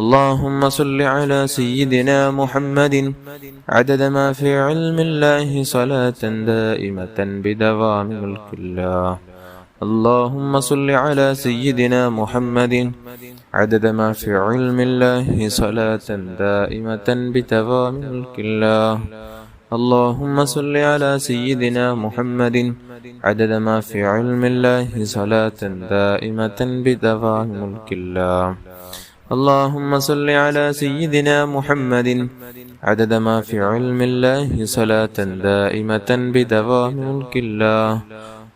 اللهم صل على سيدنا محمد عدد ما في علم الله صلاة دائمة بدوام ملك الله. اللهم صل على سيدنا محمد عدد ما في علم الله صلاة دائمة بدوام ملك الله. اللهم صل على سيدنا محمد عدد ما في علم الله صلاة دائمة بدوام ملك الله. اللهم صل على سيدنا محمد عدد ما في علم الله صلاة دائمة بدوام ملك الله.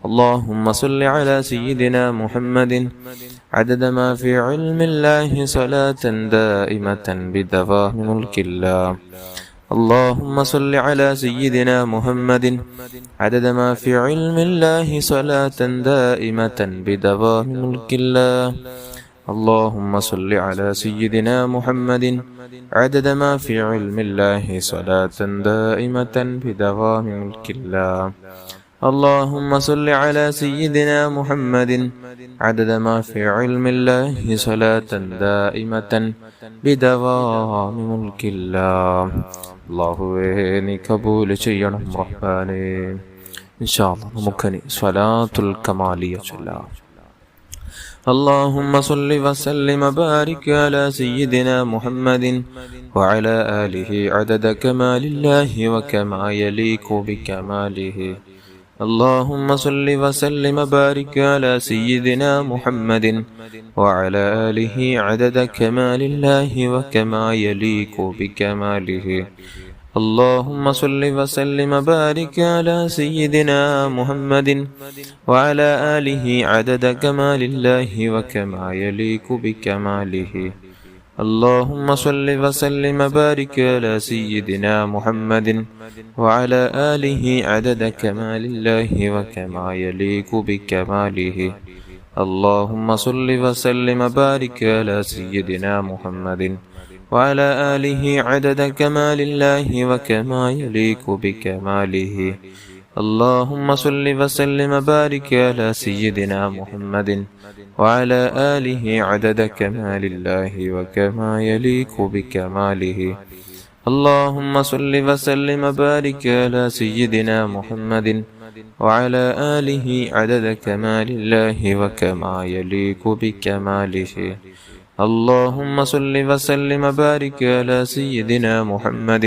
اللهم صل على سيدنا محمد عدد ما في علم الله صلاة دائمة بدوام ملك الله. اللهم صل على سيدنا محمد عدد ما في علم الله صلاة دائمة بدوام ملك الله. اللهم صل على سيدنا محمد عدد ما في علم الله صلاة دائمة بدوام ملك الله. اللهم صل على سيدنا محمد عدد ما في علم الله صلاة دائمة بدوام ملك الله. അല്ലാഹുവേ നീ കബൂൽ ചെയ്യണം റഹ്മാനേ. ഇൻഷാ അല്ലാഹ് നമുക്കിനി സ്വലാത്തുൽ കമാലിയ ചൊല്ലാം. اللهم صل وسلم وبارك على سيدنا محمد وعلى آله عدد كمال الله وكما يليق بكماله. اللهم صل وسلم وبارك على سيدنا محمد وعلى آله عدد كمال الله وكما يليق بكماله. اللهم صل وسلم وبارك على سيدنا محمد وعلى آله عدد كمال الله وكما يليق بكماله. اللهم صل وسلم وبارك على سيدنا محمد وعلى آله عدد كمال الله وكما يليق بكماله. اللهم صل وسلم وبارك على سيدنا محمد وعلى آله عدد كمال الله وكما يليق بكماله. اللهم صل وسلم وبارك على سيدنا محمد وعلى آله عدد كمال الله وكما يليق بكماله. اللهم صل وسلم وبارك على سيدنا محمد وعلى آله عدد كمال الله وكما يليق بكماله. اللهم صل وسلم وبارك على سيدنا محمد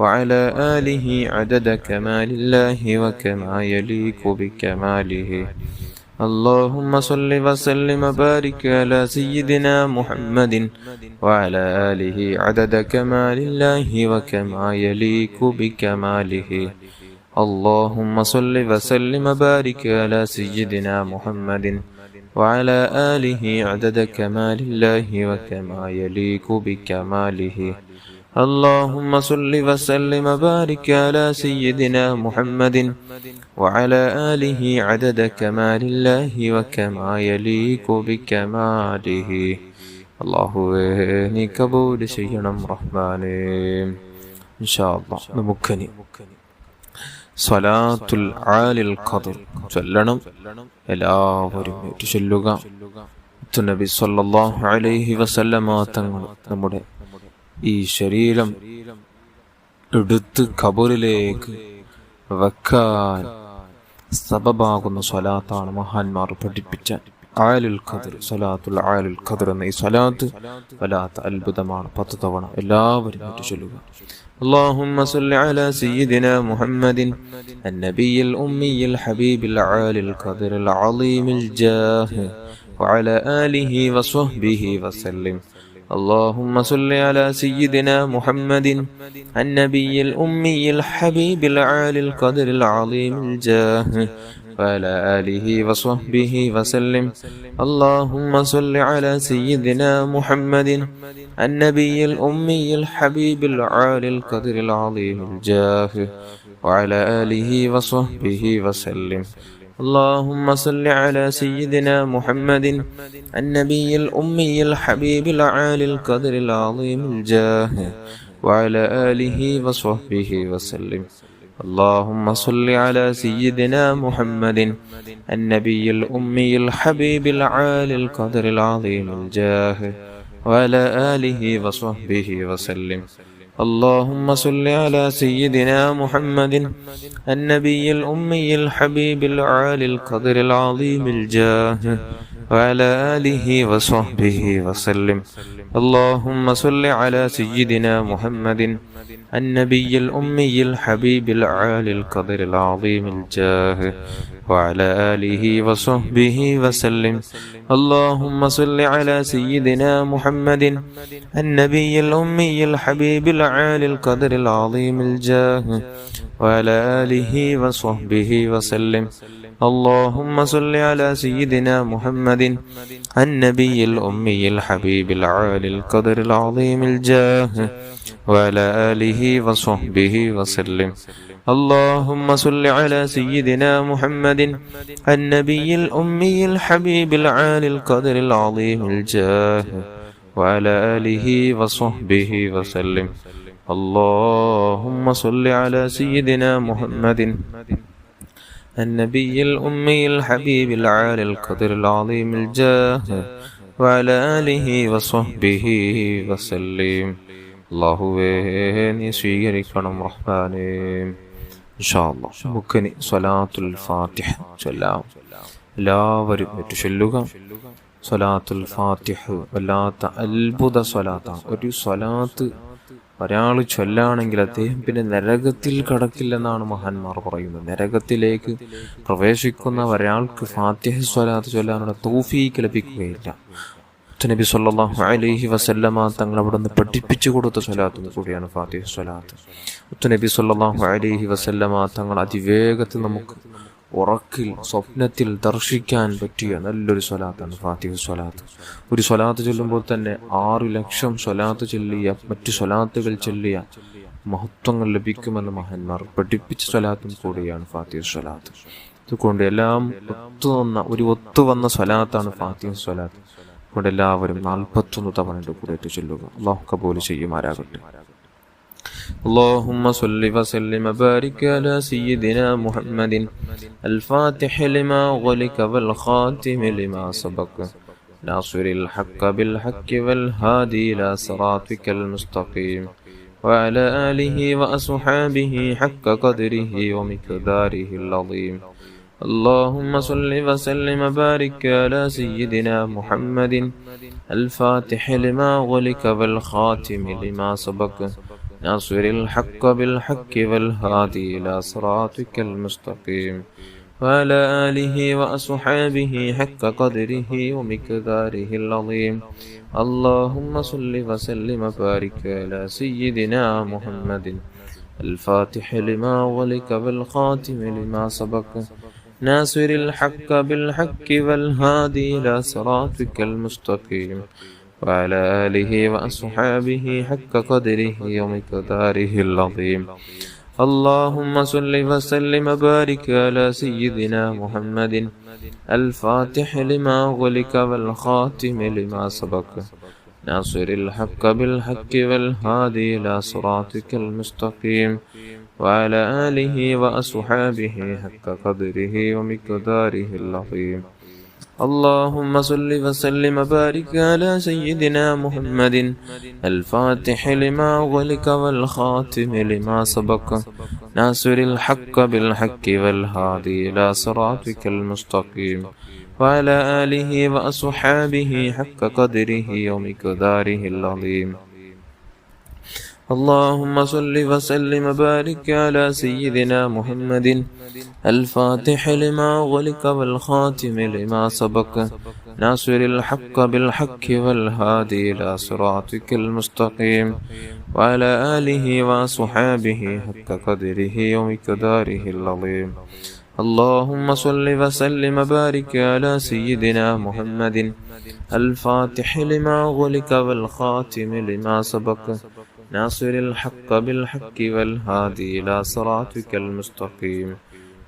وعلى آله عدد كمال الله وكما يليق بكماله. اللهم صل وسلم وبارك على سيدنا محمد وعلى آله عدد كمال الله وكما يليق بكماله. اللهم صل وسلم وبارك على سيدنا محمد وعلى آله عدد كمال الله وكما يليق بكماله. اللهم صل وسلم وبارك على سيدنا محمد وعلى آله عدد كمال الله وكما يليق بكماله. അല്ലാഹുവേ നീ കബൂൽ ചെയ്യണം റഹ്മാനേ. ഇൻഷാ അല്ലാഹ് നമുക്കിനി സ്വലാത്തുൽ ആലിൽ ഖദ്ർ ചൊല്ലണം. എല്ലാവരും ചൊല്ലുക. നബി സല്ലല്ലാഹു അലൈഹി വസല്ലമ തങ്ങൾ നമ്മുടെ ഈ ശരീരം എടുത്ത് ഖബറിലേക്ക് വെക്കാൻ സബബാകുന്ന സ്വലാത്താണ് മഹാന്മാർ പഠിപ്പിച്ച ആലുൽ ഖദ്ർ. സ്വലാത്തുൽ ആലുൽ ഖദ്ർ എന്ന ഈ സ്വലാത്ത് വല്ലാത്ത അത്ഭുതമാണ്. 10 തവണ എല്ലാവരും ചൊല്ലുക. اللهم صل على سيدنا محمد النبي الأمي الحبيب العالي القدر العظيم الجاه وعلى آله وصحبه وسلم. اللهم صل على سيدنا محمد النبي الأمي الحبيب العالي القدر العظيم الجاه وعلى آله وصحبه وسلم. اللهم صل على سيدنا محمد النبي الأمي الحبيب العالي القدر العظيم الجاه وعلى آله وصحبه وسلم. اللهم صل على سيدنا محمد النبي الأمي الحبيب العالي القدر العظيم الجاه وعلى آله وصحبه وسلم. اللهم صل على سيدنا محمد النبي الأمي الحبيب العالي القدر العظيم الجاه وعلى آله وصحبه وسلم. اللهم صل على سيدنا محمد النبي الأمي الحبيب العالي القدر العظيم الجاه وعلى آله وصحبه وسلم. اللهم صل على سيدنا محمد النبي الأمي الحبيب العالي القدر العظيم الجاه وعلى آله وصحبه وسلم. اللهم صل على سيدنا محمد النبي الأمي الحبيب العالي القدر العظيم الجاه وعلى آله وصحبه وسلم. اللهم صل على سيدنا محمد النبي الأمي الحبيب العالي القدر العظيم الجاه وعلى آله وصحبه وسلم. اللهم صل على سيدنا محمد النبي الأمي الحبيب العالي القدر العظيم الجاه وعلى آله وصحبه وسلم. اللهم صل على سيدنا محمد النبي الأمي الحبيب العالي القدر العظيم الجاه وعلى آله وصحبه وسلم. അല്ലാഹുവേ നീ സ്വീകരിക്കണം റഹ്മാനേ. ഇൻഷാ അല്ലാഹ് നമുക്കിനി സ്വലാത്തുൽ ഫാത്തിഹ ചൊല്ലാം. എല്ലാവരും ചൊല്ലുക. സ്വലാത്തുൽ ഫാത്തിഹ വല്ലാത്ത അത്ഭുത സ്വലാത്താണ്. ഒരു സ്വലാത്ത് ഒരാൾ ചൊല്ലാണെങ്കിൽ അദ്ദേഹം പിന്നെ നരകത്തിൽ കടക്കില്ലെന്നാണ് മഹാന്മാർ പറയുന്നത്. നരകത്തിലേക്ക് പ്രവേശിക്കുന്ന ഒരാൾക്ക് ഫാത്തിഹ സ്വലാത്ത് ചൊല്ലാനുള്ള തൗഫീഖ് ലഭിക്കുകയില്ല. നബി സല്ലല്ലാഹു അലൈഹി വസല്ലമ തങ്ങൾ അവിടുന്ന് പഠിപ്പിച്ചു കൊടുത്ത സ്വലാത്തും കൂടിയാണ് ഫാത്തിഹ സ്വലാത്ത്. നബി സല്ലല്ലാഹു അലൈഹി വസല്ലമ തങ്ങൾ അതിവേഗത്തിൽ നമുക്ക് ഉറക്കിൽ സ്വപ്നത്തിൽ ദർശിക്കാൻ പറ്റിയ നല്ലൊരു സ്വലാത്താണ് ഫാത്തിഹ സ്വലാത്ത്. ഒരു സ്വലാത്ത് ചൊല്ലുമ്പോൾ തന്നെ 6 ലക്ഷം സ്വലാത്ത് ചൊല്ലിയ മറ്റു സ്വലാത്തുകൾ ചൊല്ലിയ മഹത്വങ്ങൾ ലഭിക്കുമെന്ന് മഹാന്മാർ പഠിപ്പിച്ച സ്വലാത്തും കൂടിയാണ് ഫാത്തിഹ സ്വലാത്ത്. അതുകൊണ്ട് എല്ലാം ഒത്തുവന്ന സ്വലാത്താണ് ഫാത്തിഹ സ്വലാത്ത്. അതുകൊണ്ട് എല്ലാവരും 41 തവണ കൂടെ ചൊല്ലുക. അല്ലാഹു കബൂൽ ചെയ്യുമാറാകട്ടെ. اللهم صل وسلم وبارك على سيدنا محمد الفاتح لما أغلق والخاتم لما سبق ناصر الحق بالحق والهادي إلى صراطك المستقيم وعلى آله وأصحابه حق قدره ومقداره العظيم. اللهم صل وسلم وبارك على سيدنا محمد الفاتح لما أغلق والخاتم لما سبق ناصر الحق بالحق والهادي إلى صراطك المستقيم وعلى آله وأصحابه حق قدره ومقداره العظيم. اللهم صل وسلم وبارك على سيدنا محمد الفاتح لما أغلق والخاتم لما سبق ناصر الحق بالحق والهادي إلى صراطك المستقيم وعلى آله وأصحابه حق قدره ومقداره العظيم. اللهم صل وسلم وبارك على سيدنا محمد الفاتح لما أغلق والخاتم لما سبق ناصر الحق بالحق والهادي إلى صراطك المستقيم وعلى آله وأصحابه حق قدره ومقداره العظيم. اللهم صل وسلم وبارك على سيدنا محمد الفاتح لما أغلق والخاتم لما سبق ناصر الحق بالحق والهادي إلى صراطك المستقيم وعلى آله وأصحابه حق قدره ومقداره العظيم. اللهم صل وسلم وبارك على سيدنا محمد الفاتح لما أغلق والخاتم لما سبق ناصر الحق بالحق والهادي إلى صراطك المستقيم وعلى آله وصحابه حق قدره ومقداره العظيم. اللهم صل وسلم وبارك على سيدنا محمد الفاتح لما أغلق والخاتم لما سبق ناصر الحق بالحق والهادي إلى صراطك المستقيم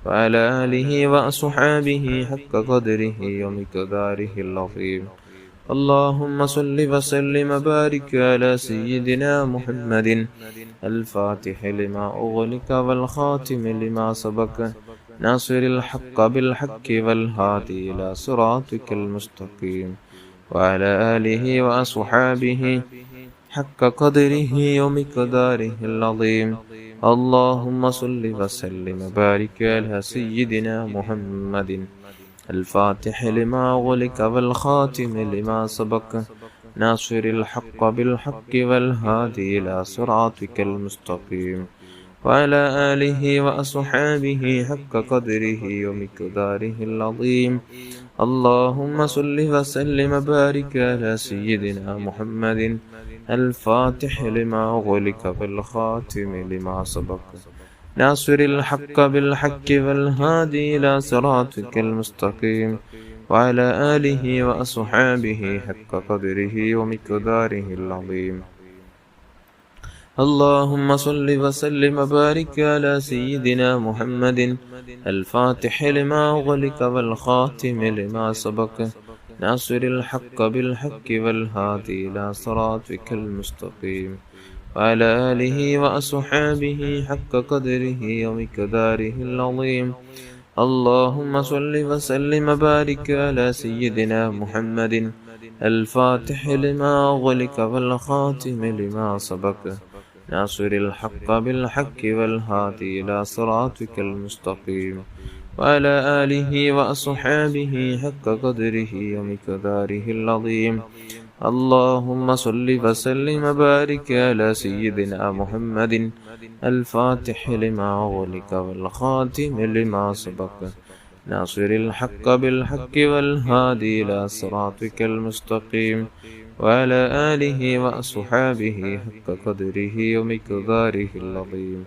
وعلى آله وأصحابه حق قدره ومقداره العظيم. اللهم صل وسلم وبارك على سيدنا محمد الفاتح لما أغلق والخاتم لما سبق ناصر الحق بالحق والهادي إلى صراطك المستقيم وعلى آله وأصحابه حق قدره ومقداره العظيم. اللهم صل وسلم وبارك على سيدنا محمد الفاتح لما أغلق والخاتم لما سبق ناصر الحق بالحق والهادي إلى صراطك المستقيم وعلى آله وأصحابه حق قدره ومقداره العظيم. اللهم صل وسلم وبارك على سيدنا محمد الفاتح لما أغلق والخاتم لما سبق ناصر الحق بالحق والهادي إلى صراطك المستقيم وعلى آله وأصحابه حق قدره ومقداره العظيم. اللهم صل وسلم وبارك على سيدنا محمد الفاتح لما أغلق والخاتم لما سبق ناصر الحق بالحق والهادي إلى صراطك المستقيم وعلى آله وأصحابه حق قدره ومقداره العظيم. اللهم صل وسلم وبارك على سيدنا محمد الفاتح لما أغلق والخاتم لما سبق ناصر الحق بالحق والهادي إلى صراطك المستقيم وعلى آله وأصحابه حق قدره ومقداره العظيم. اللهم صل وسلم وبارك على سيدنا محمد الفاتح لما أغلق والخاتم لما سبق ناصر الحق بالحق والهادي إلى صراطك المستقيم وعلى آله وأصحابه حق قدره ومقداره العظيم.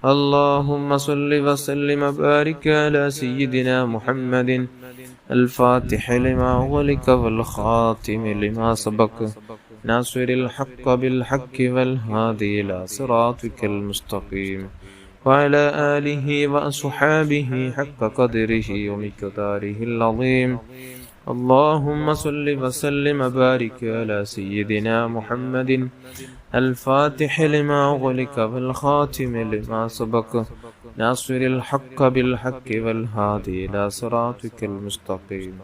اللهم صل وسلم وبارك على سيدنا محمد الفاتح لما أغلق والخاتم لما سبق ناصر الحق بالحق والهادي إلى صراطك المستقيم وعلى آله وأصحابه حق قدره ومقداره العظيم. اللهم صل وسلم وبارك على سيدنا محمد الفاتح لما أغلق والخاتم لما سبق ناصر الحق بالحق والهادي إلى صراطك المستقيم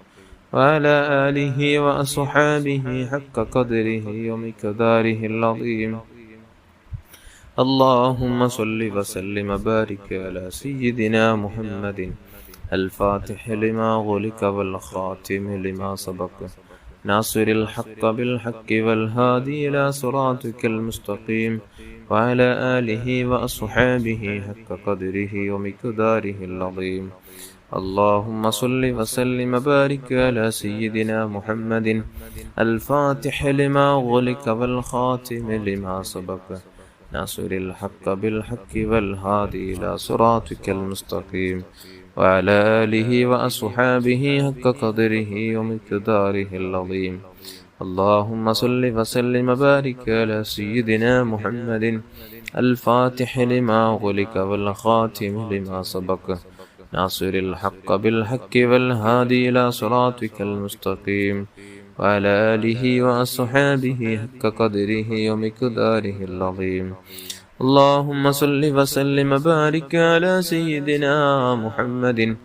وعلى آله وأصحابه حق قدره ومقداره العظيم. اللهم صل وسلم وبارك على سيدنا محمد الفاتح لما أغلق والخاتم لما سبق ناصر الحق بالحق والهادي إلى صراطك المستقيم وعلى آله وأصحابه حق قدره ومقداره العظيم. اللهم صل وسلم وبارك على سيدنا محمد الفاتح لما أغلق والخاتم لما سبق ناصر الحق بالحق والهادي إلى صراطك المستقيم وعلى آله وأصحابه حق قدره ومقداره العظيم. اللهم صل وسلم وبارك على سيدنا محمد الفاتح لما أغلق والخاتم لما سبق ناصر الحق بالحق والهادي إلى صراطك المستقيم وعلى آله وأصحابه حق قدره ومقداره العظيم. اللهم صل وسلم وبارك على سيدنا محمد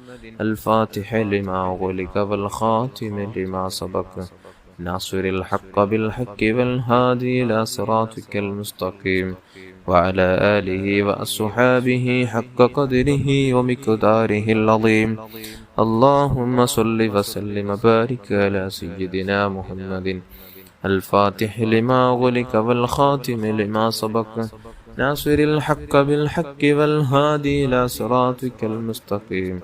الفاتح لما أغلق والخاتم لما سبق ناصر الحق بالحق والهادي إلى صراطك المستقيم وعلى آله وأصحابه حق قدره ومقداره العظيم. اللهم صل وسلم وبارك على سيدنا محمد الفاتح لما أغلق والخاتم لما سبق ناصر الحق بالحق والهادي إلى صراطك المستقيم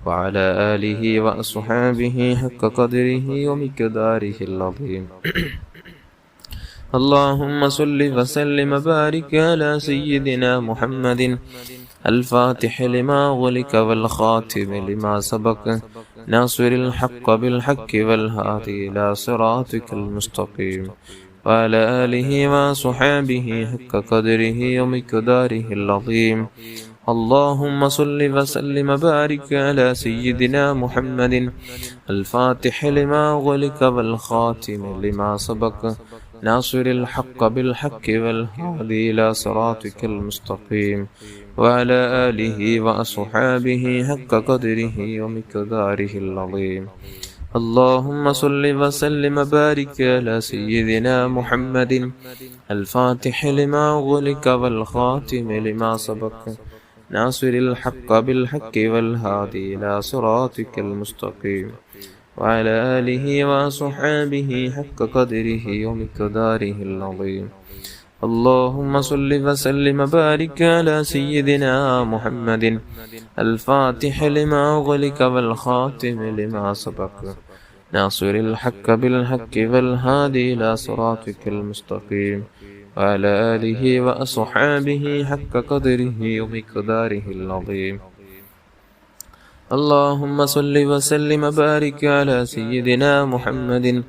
وعلى آله وأصحابه حق قدره ومقداره العظيم. اللهم صل وسلم وبارك على سيدنا محمد الفاتح لما أغلق والخاتم لما سبق ناصر الحق بالحق والهادي إلى صراطك المستقيم وعلى آله وصحابه حق قدره ومقداره العظيم. اللهم صل وسلم وبارك على سيدنا محمد الفاتح لما أغلق والخاتم لما سبق ناصر الحق بالحق والهادي إلى صراطك المستقيم وعلى آله وأصحابه حق قدره ومقداره العظيم. اللهم صل وسلم وبارك على سيدنا محمد الفاتح لما أغلق والخاتم لما سبق ناصر الحق بالحق والهادي إلى صراطك المستقيم وعلى آله وصحابه حق قدره ومقداره العظيم. اللهم صل وسلم وبارك على سيدنا محمد الفاتح لما أغلق والخاتم لما سبق ناصر الحق بالحق والهادي إلى صراطك المستقيم وعلى آله وأصحابه حق قدره ومقداره العظيم. اللهم صل وسلم وبارك على سيدنا محمد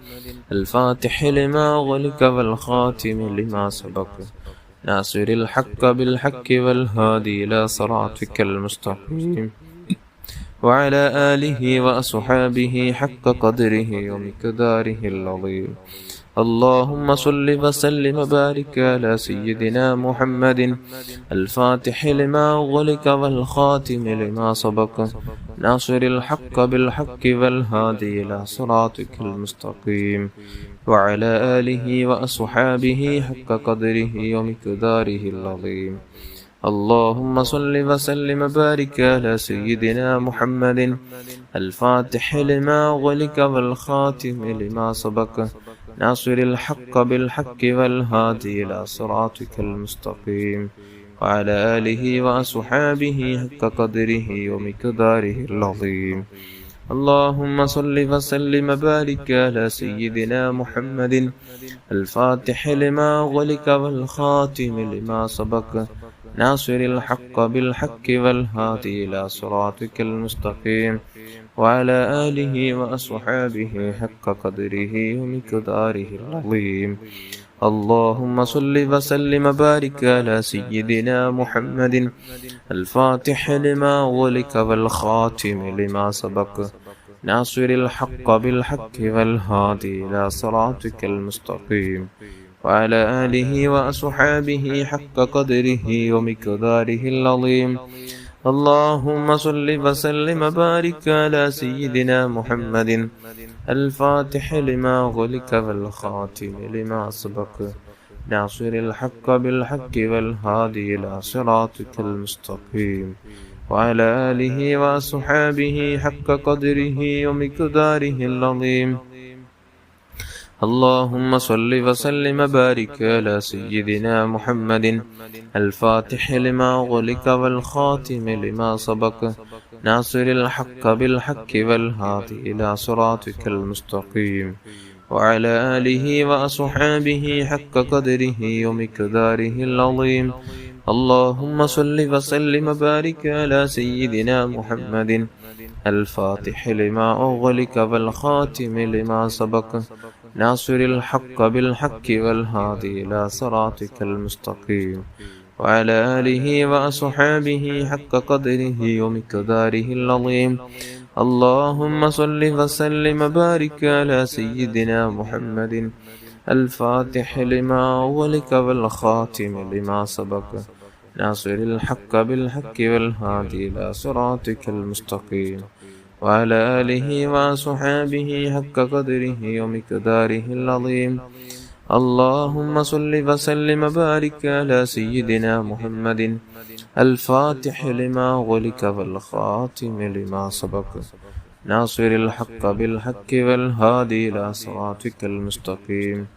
الفاتح لما أغلق والخاتم لما سبق ناصر الحق بالحق والهادي إلى صراطك المستقيم وعلى آله وأصحابه حق قدره ومقداره العظيم. اللهم صل وسلم وبارك على سيدنا محمد الفاتح لما أغلق والخاتم لما سبق ناصر الحق بالحق والهادي إلى صراطك المستقيم وعلى آله وأصحابه حق قدره ومقداره العظيم. اللهم صل وسلم وبارك على سيدنا محمد الفاتح لما أغلق والخاتم لما سبق ناصر الحق بالحق والهادي إلى صراطك المستقيم وعلى آله وأصحابه حق قدره ومقداره العظيم. اللهم صل وسلم وبارك على سيدنا محمد الفاتح لما أغلق والخاتم لما سبق ناصر الحق بالحق والهادي إلى صراطك المستقيم وعلى آله وأصحابه حق قدره ومقداره العظيم. اللهم صل وسلم وبارك على سيدنا محمد الفاتح لما أغلق والخاتم لما سبق ناصر الحق بالحق والهادي إلى صراطك المستقيم وعلى آله وأصحابه حق قدره ومقداره العظيم. اللهم صل وسلم وبارك على سيدنا محمد الفاتح لما أغلق والخاتم لما سبق ناصر الحق بالحق والهادي إلى صراطك المستقيم وعلى آله وأصحابه حق قدره ومقداره العظيم. اللهم صل وسلم وبارك على سيدنا محمد الفاتح لما أغلق والخاتم لما سبق ناصر الحق بالحق والهادي إلى صراطك المستقيم وعلى آله وأصحابه حق قدره ومقداره العظيم. اللهم صل وسلم وبارك على سيدنا محمد الفاتح لما أغلق والخاتم لما سبق ناصر الحق بالحق والهادي إلى صراطك المستقيم وعلى آله وأصحابه حق قدره ومقداره العظيم. اللهم صل وسلم وبارك على سيدنا محمد الفاتح لما أغلق والخاتم لما سبق ناصر الحق بالحق والهادي إلى صراطك المستقيم وعلى آله وصحابه حق قدره ومقداره العظيم. اللهم صل وسلم وبارك على سيدنا محمد الفاتح لما أغلق والخاتم لما سبق ناصر الحق بالحق والهادي إلى صراطك المستقيم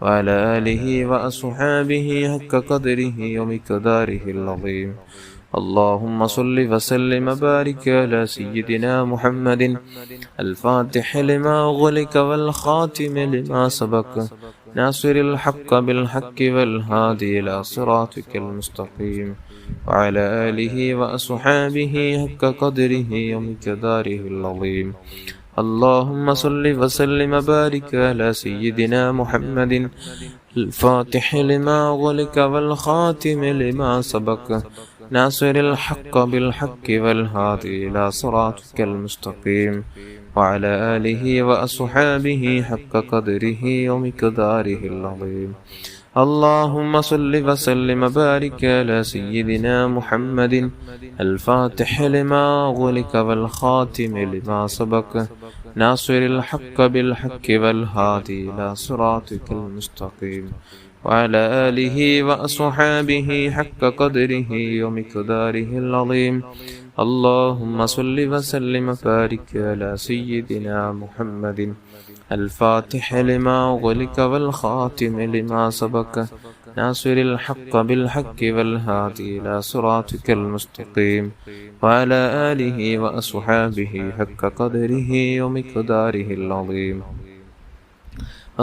وعلى آله وأصحابه حق قدره ومقداره العظيم. اللهم صل وسلم وبارك على سيدنا محمد الفاتح لما أغلق والخاتم لما سبق ناصر الحق بالحق والهادي إلى صراطك المستقيم وعلى آله وأصحابه حق قدره ومقداره العظيم. اللهم صل وسلم وبارك على سيدنا محمد الفاتح لما أغلق والخاتم لما سبق ناصر الحق بالحق والهادي إلى صراطك المستقيم وعلى آله وأصحابه حق قدره ومقداره العظيم. اللهم صل وسلم وبارك على سيدنا محمد الفاتح لما أغلق والخاتم لما سبق ناصر الحق بالحق والهادي إلى صراطك المستقيم وعلى آله وأصحابه حق قدره ومقداره العظيم. اللهم صل وسلم وبارك على سيدنا محمد الفاتح لما أغلق والخاتم لما سبق ناصر الحق بالحق والهادي إلى صراطك المستقيم وعلى آله وأصحابه حق قدره ومقداره العظيم.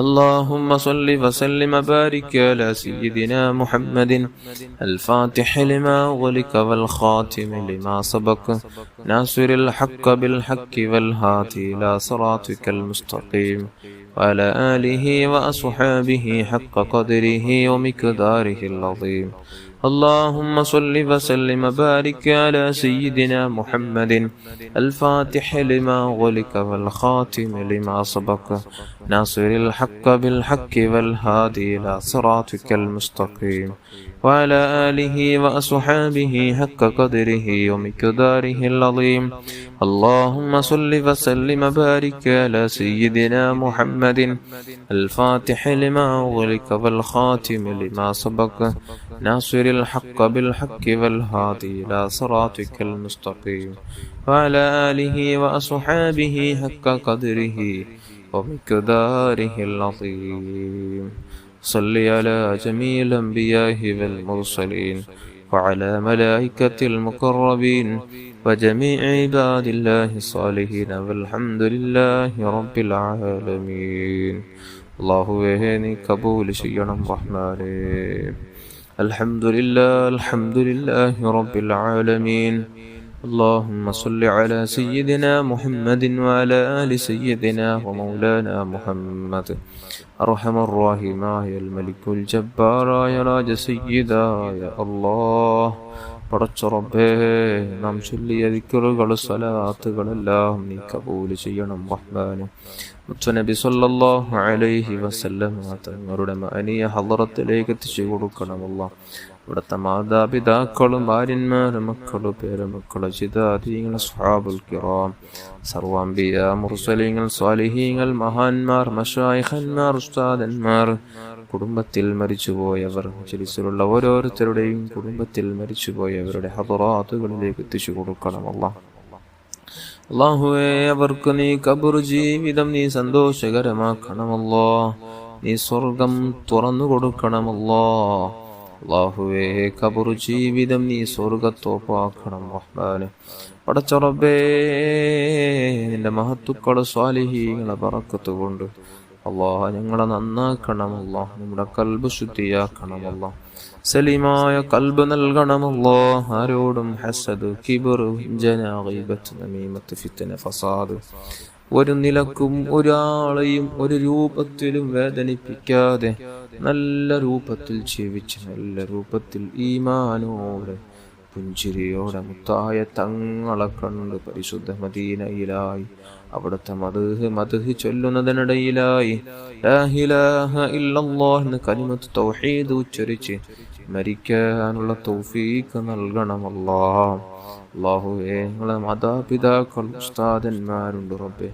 اللهم صل وسلم وبارك على سيدنا محمد الفاتح لما أغلق والخاتم لما سبق ناصر الحق بالحق والهادي إلى صراطك المستقيم وعلى آله وأصحابه حق قدره ومقداره العظيم. اللهم صل وسلم وبارك على سيدنا محمد الفاتح لما أغلق والخاتم لما سبق ناصر الحق بالحق والهادي إلى صراطك المستقيم وعلى آله وأصحابه حق قدره ومقداره العظيم. اللهم صل وسلم وبارك على سيدنا محمد الفاتح لما أغلق والخاتم لما سبق ناصر الحق بالحق والهادي إلى صراطك المستقيم وعلى آله وأصحابه حق قدره ومقداره العظيم. صل على جميع الأنبياء والمرسلين وعلى ملائكة المقربين وجميع عباد الله الصالحين والحمد لله رب العالمين. അല്ലാഹുവേ നീ കബൂൽ ചെയ്യണം റഹ്മാനേ. അൽഹംദുലില്ലാഹി റബ്ബിൽ ആലമീൻ. اللهم صل على سيدنا محمد وعلى آل سيدنا ومولانا محمد. أرحم الراحمين يا الملك الجبار يا راج سيدا يا الله. പടച്ച റബ്ബേ, നാം ചൊല്ലിയ ദിക്റുകൾ സ്വലാത്തുകളെല്ലാം നീ കബൂൽ ചെയ്യണം റഹ്മാനേ. മുത്തുനബി സല്ലല്ലാഹു അലൈഹി വസല്ലം തങ്ങളുടെ മഅനിയ ഹളറത്തിലേക്ക് എത്തിച്ചു കൊടുക്കണം അല്ലാഹ്. ഇവിടുത്തെ മാതാപിതാക്കളും ഭാര്യന്മാരും മക്കളും പേരമക്കളും ജിദാദീങ്ങൾ സ്വഹാബുൽ കിറാം സർവാംബിയ മുർസലീങ്ങൾ സ്വാലിഹീങ്ങൾ മഹാന്മാർ മശായിഖന്മാർ ഉസ്താദന്മാർ കുടുംബത്തിൽ മരിച്ചുപോയവർ മജ്‌ലിസിലുള്ള ഓരോരുത്തരുടെയും കുടുംബത്തിൽ മരിച്ചുപോയവരുടെ ഹദറാത്തുകളിലേക്ക് എത്തിച്ചു കൊടുക്കണം അല്ലാഹ്. അല്ലാഹുവേ, അവർക്ക് നീ ഖബർ ജീവിതം നീ സന്തോഷകരമാക്കണമല്ലോ. നീ സ്വർഗം തുറന്നു കൊടുക്കണമല്ലോ. അല്ലാഹുവേ, ഖബർ ജീവിതം നീ സ്വർഗത്തോപ്പാക്കണം റഹ്മാനേ. പടച്ച റബ്ബേ, നിന്റെ മഹത്തുക്കളെ സ്വാലിഹീങ്ങളെ ബറക്കത്ത് കൊണ്ട് അല്ലാഹ് ഞങ്ങളെ നന്നാക്കണമല്ലോ. നമ്മുടെ കൽബ് ശുദ്ധിയാക്കണമല്ലോ. സലീമായ കൽബ് നൽകണമല്ലോ. ആരോടും ഹസദ്, കിബർ, വഞ്ചന, ഗീബത്ത്, നമീമത്ത്, ഫിത്ന, ഫസാദ് ഒരു നിലക്കും ഒരാളെയും ഒരു രൂപത്തിലും വേദനിപ്പിക്കാതെ നല്ല രൂപത്തിൽ ജീവിച്ച് നല്ല രൂപത്തിൽ ഈമാനോടെ പുഞ്ചിരിയോടെ മുത്തായ തങ്ങളെ കണ്ട് പരിശുദ്ധ മദീനയിലായി അവിടുത്തെ മദ്ഹ് ചൊല്ലുന്നതിനിടയിലായി ലാ ഇലാഹ ഇല്ലല്ലാഹ് എന്ന കലിമത്ത് തൗഹീദ് ഉച്ചരിച്ച് മരിക്കാനുള്ള തൗഫീഖ് നൽകണമല്ലാഹ്. അല്ലാഹുവേ, ഞങ്ങളെ മാതാപിതാക്കൾ ഉസ്താദന്മാരുണ്ട് റബ്ബേ,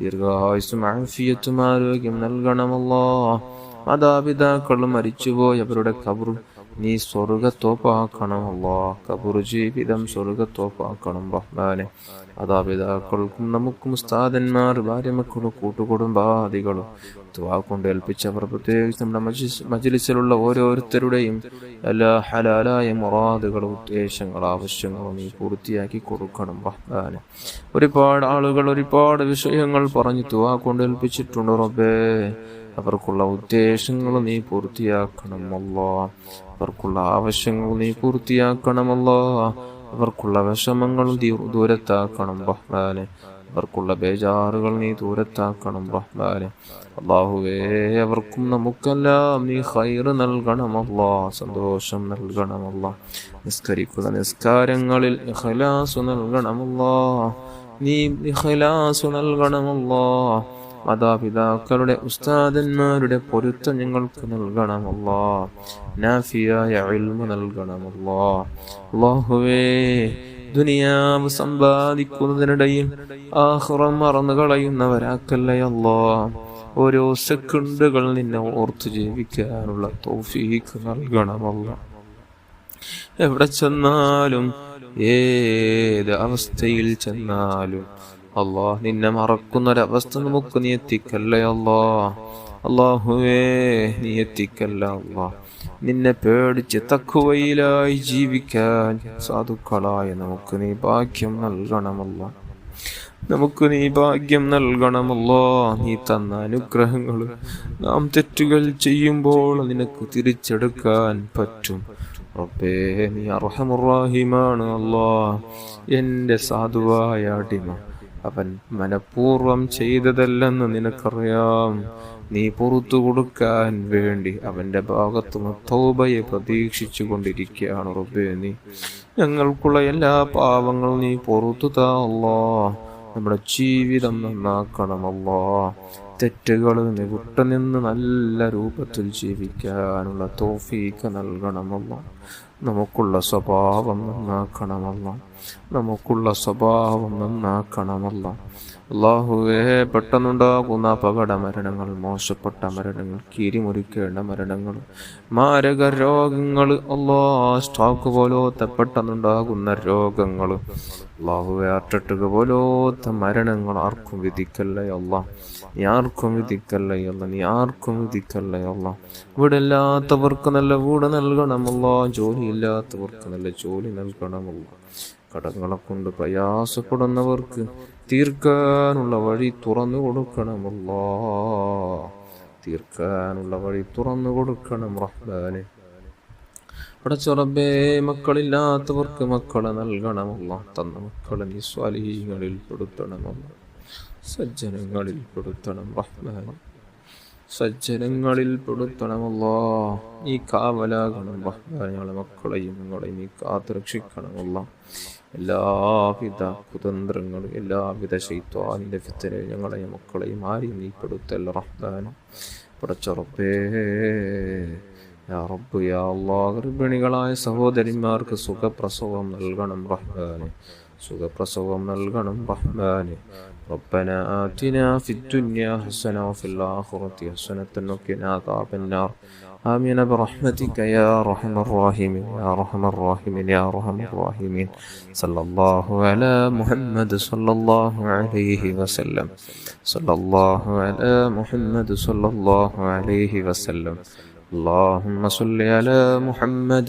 ദീർഘായുസ്സും ആഫിയത്തും ആരോഗ്യം നൽകണമല്ലാഹ്. മാതാപിതാക്കൾ മരിച്ചുപോയവരുടെ ഖബർ നീ സ്വർഗത്തോപ്പാക്കണമല്ലോ. ഖബർ ജീവിതം സ്വർഗത്തോപ്പാക്കണം റഹ്മാനെ. മാതാപിതാക്കൾക്കും നമുക്കും ഉസ്താദന്മാർ ഭാര്യമക്കളും കൂട്ടുകുടുംബാദികളും ദുആ കൊണ്ട് ഏൽപ്പിച്ചവർ പ്രത്യേകിച്ച് നമ്മുടെ മജ്‌ലിസിലുള്ള ഓരോരുത്തരുടെയും എല്ലാ ഹലാലായ മുറാദുകളും ഉദ്ദേശങ്ങളും ആവശ്യങ്ങളും നീ പൂർത്തിയാക്കി കൊടുക്കണം റഹ്മാനെ. ഒരുപാട് ആളുകൾ ഒരുപാട് വിഷയങ്ങൾ പറഞ്ഞ് ദുആ കൊണ്ട് ഏൽപ്പിച്ചിട്ടുണ്ട് റബ്ബേ. അവർക്കുള്ള ഉദ്ദേശങ്ങൾ നീ പൂർത്തിയാക്കണമല്ലോ. അവർക്കുള്ള ആവശ്യങ്ങൾ നീ പൂർത്തിയാക്കണമല്ലോ. അവർക്കുള്ള വിഷമങ്ങൾ ദൂരത്താക്കണം റഹ്മാനെ. അവർക്കുള്ള ബേജാറുകൾ നീ ദൂരത്താക്കണം റഹ്മാനെ. അല്ലാഹുവേ, അവർക്കും നമുക്കെല്ലാം നീ ഖൈറ് നൽകണമല്ലോ, സന്തോഷം നൽകണമല്ലോ. നിസ്കരിക്കുന്ന നിസ്കാരങ്ങളിൽ ഇഖ്ലാസ് നൽകണമല്ലോ. നീ ഇഖ്ലാസ് നൽകണമല്ലോ. മാതാപിതാക്കളുടെ ഉസ്താദന്മാരുടെ പൊരുത്തം ഞങ്ങൾക്ക് നൽകണമല്ലോ. നാഫിയായ ഇൽമു നൽകണമല്ലോ. അല്ലാഹുവേ, ദുനിയാവ് സമ്പാദിക്കുന്നതിനിടയിൽ ആഖിറം മറന്നു കളയുന്നവരാക്കല്ലേ അല്ലാഹ്. ഓരോ സെക്കൻഡുകൾ നിന്നെ ഓർത്തു ജീവിക്കാനുള്ള തൗഫീഖ് നൽകണമല്ലാഹ്. എവിടെ ചെന്നാലും ഏത് അവസ്ഥയിൽ ചെന്നാലും അല്ലാഹ് നിന്നെ മറക്കുന്നൊരവസ്ഥ നമുക്ക് നീ എത്തിക്കല്ലേ അല്ലാഹ്. അല്ലാഹുവേ നീ എത്തിക്കല്ല അല്ലാഹ്. നിന്നെ പേടിച്ച് തഖ്വയിലായി ജീവിക്കാൻ സാധുക്കളായ നമുക്ക് നീ ഭാഗ്യം നൽകണമല്ലാ. നമുക്ക് നീ ഭാഗ്യം നൽകണമല്ലോ. നീ തന്ന അനുഗ്രഹങ്ങൾ നാം തെറ്റുകൾ ചെയ്യുമ്പോൾ നിനക്ക് തിരിച്ചെടുക്കാൻ പറ്റും. റബ്ബേ നീ അർഹമുർ റഹീമാണ് അല്ലാഹ്. എൻ്റെ സാധുവായ അടിമ അവൻ മനഃപൂർവം ചെയ്തതല്ലെന്ന് നിനക്കറിയാം. നീ പുറത്തു കൊടുക്കാൻ വേണ്ടി അവന്റെ ഭാഗത്തുനിന്ന് തൗബയെ പ്രതീക്ഷിച്ചു കൊണ്ടിരിക്കുകയാണ് റബ്ബേ. നീ ഞങ്ങൾക്കുള്ള എല്ലാ പാവങ്ങളും നീ പുറത്തു താ അല്ലാഹ്. നമ്മുടെ ജീവിതം നന്നാക്കണമല്ലോ. തെറ്റുകൾ വിട്ടുനിന്ന് നല്ല രൂപത്തിൽ ജീവിക്കാനുള്ള തൗഫീഖ് നൽകണമല്ലോ. നമുക്കുള്ള സ്വഭാവം നന്നാക്കണമല്ലോ. നമുക്കുള്ള സ്വഭാവം നന്നാക്കണമല്ലോ. അല്ലാഹുവേ പെട്ടെന്നുണ്ടാകുന്ന അപകട മരണങ്ങൾ, മോശപ്പെട്ട മരണങ്ങൾ, കീരിമുറിക്കേണ്ട മരണങ്ങൾ, മാരക രോഗങ്ങൾ, സ്ട്രോക്ക് പോലത്തെ പെട്ടെന്നുണ്ടാകുന്ന രോഗങ്ങൾ, അല്ലാഹുവേ അറ്റട്ടുക പോലത്തെ മരണങ്ങൾ ആർക്കും വിധിക്കല്ലേ അല്ലാഹ്. നീ ആർക്കും വിധിക്കല്ലേ അല്ലാഹ്. നീ ആർക്കും വിധിക്കല്ലേ അല്ലാഹ്. വീടില്ലാത്തവർക്ക് നല്ല വീട് നൽകണമല്ലോ. ജോലിയില്ലാത്തവർക്ക് നല്ല ജോലി നൽകണമല്ലോ. കടങ്ങളെ കൊണ്ട് പ്രയാസപ്പെടുന്നവർക്ക് തീർക്കാനുള്ള വഴി തുറന്നു കൊടുക്കണമല്ലോ. തീർക്കാനുള്ള വഴി തുറന്നു കൊടുക്കണം റഹ്മാനെ. പടച്ച റബ്ബേ മക്കളില്ലാത്തവർക്ക് മക്കളെ നൽകണമല്ലോ. തന്ന മക്കളെ നീ സ്വാലിഹീങ്ങളിൽ പെടുത്തണമല്ലോ. സജ്ജനങ്ങളിൽ പെടുത്തണം റഹ്മാനെ. സജ്ജനങ്ങളിൽ പെടുത്തണമല്ലോ. നീ കാവലാകണം റഹ്മാനെ. ഞങ്ങളെ മക്കളെയും നിങ്ങളെയും നീ കാത്തുരക്ഷിക്കണമല്ലോ. എല്ലാവിധ കുതന്ത്രങ്ങളും എല്ലാവിധ ശൈത്വാനിന്റെ ഫിത്തനയും ഞങ്ങളെയും മക്കളെയും ആരെയും നീ പെടുത്തല്ല റഹ്മാനെ. പടച്ച റബ്ബേ യാ റബ്ബ് യാ അല്ലാഹ് ഗർഭിണികളായ സഹോദരിമാർക്ക് സുഖപ്രസവം നൽകണം റഹ്മാനെ. സുഖപ്രസവം നൽകണം റഹ്മാനെ. ربنا آتنا في الدنيا حسنة وفي الآخرة حسنة وقنا عذاب النار. آمين برحمتك يا أرحم الراحمين يا أرحم الراحمين يا أرحم الراحمين. صلى الله على محمد صلى الله عليه وسلم. صلى الله على محمد صلى الله عليه وسلم. اللهم صل على محمد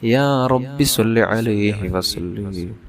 يا رب صل عليه وسلم.